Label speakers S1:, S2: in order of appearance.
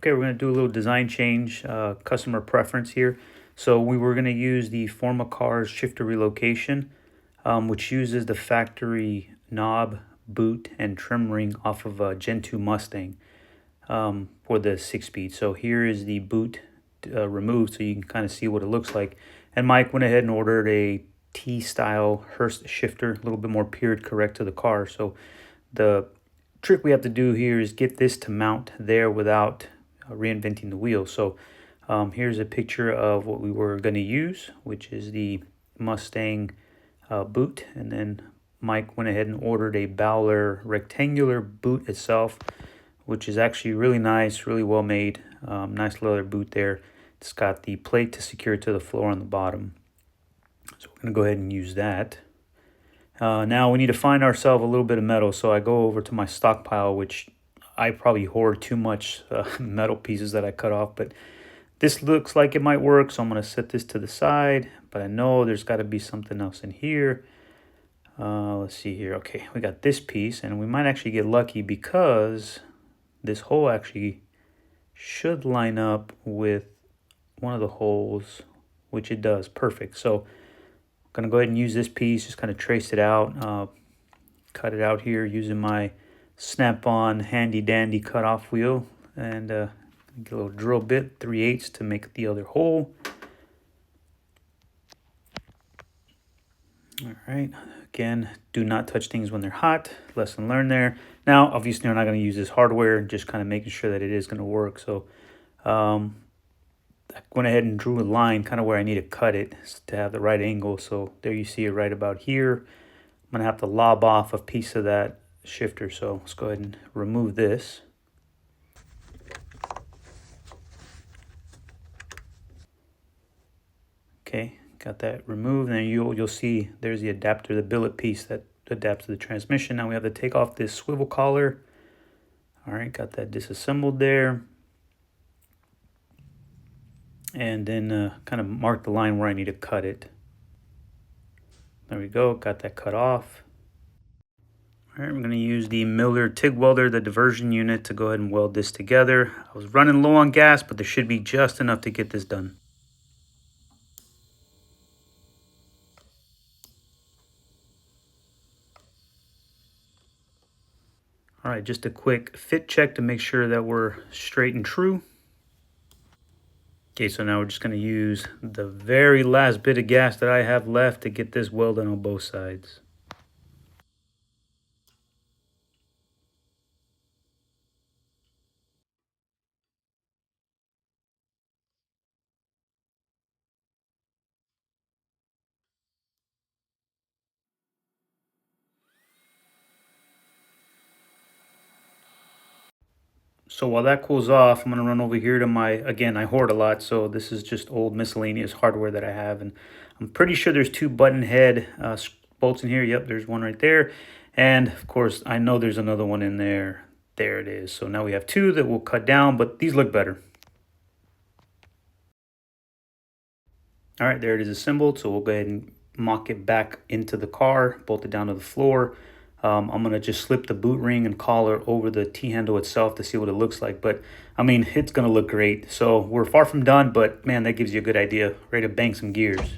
S1: Okay, we're going to do a little design change, customer preference here. So we were going to use the Forma Cars shifter relocation, which uses the factory knob, boot, and trim ring off of a Gen 2 Mustang for the 6-speed. So here is the boot removed so you can kind of see what it looks like. And Mike went ahead and ordered a T-style Hurst shifter, a little bit more period correct to the car. So the trick we have to do here is get this to mount there without reinventing the wheel. So here's a picture of what we were going to use, which is the Mustang boot. And then Mike went ahead and ordered a Bowler rectangular boot itself, which is actually really nice, really well made. Nice leather boot there. It's got the plate to secure it to the floor on the bottom. So we're going to go ahead and use that. Now we need to find ourselves a little bit of metal. So I go over to my stockpile, which I probably hoard too much metal pieces that I cut off. But this looks like it might work. So I'm going to set this to the side. But I know there's got to be something else in here. Let's see here. Okay, we got this piece. And we might actually get lucky because this hole actually should line up with one of the holes, which it does. Perfect. So I'm going to go ahead and use this piece, just kind of trace it out, cut it out here using my snap-on handy-dandy cut-off wheel, and get a little drill bit, 3/8 to make the other hole. All right, again, do not touch things when they're hot. Lesson learned there. Now, obviously, we're not going to use this hardware, just kind of making sure that it is going to work. So I went ahead and drew a line kind of where I need to cut it to have the right angle. So there you see it right about here. I'm going to have to lob off a piece of that shifter. So let's go ahead and remove this. Okay, got that removed. And you'll see there's the adapter, the billet piece that adapts to the transmission. Now we have to take off this swivel collar. All right, got that disassembled there. And then kind of mark the line where I need to cut it. There we go, got that cut off. All right, we're going to use the Miller TIG welder, the diversion unit, to go ahead and weld this together. I was running low on gas, but there should be just enough to get this done. All right, just a quick fit check to make sure that we're straight and true. Okay, so now we're just going to use the very last bit of gas that I have left to get this welded on both sides. So while that cools off, I'm going to run over here to my, again, I hoard a lot, so this is just old miscellaneous hardware that I have. And I'm pretty sure there's 2 button head bolts in here. Yep, there's one right there. And of course, I know there's another one in there. There it is. So now we have 2 that we'll cut down, but these look better. All right, there it is assembled. So we'll go ahead and mock it back into the car, bolt it down to the floor. I'm going to just slip the boot ring and collar over the T-handle itself to see what it looks like. But, I mean, it's going to look great. So we're far from done, but, man, that gives you a good idea. Ready to bang some gears.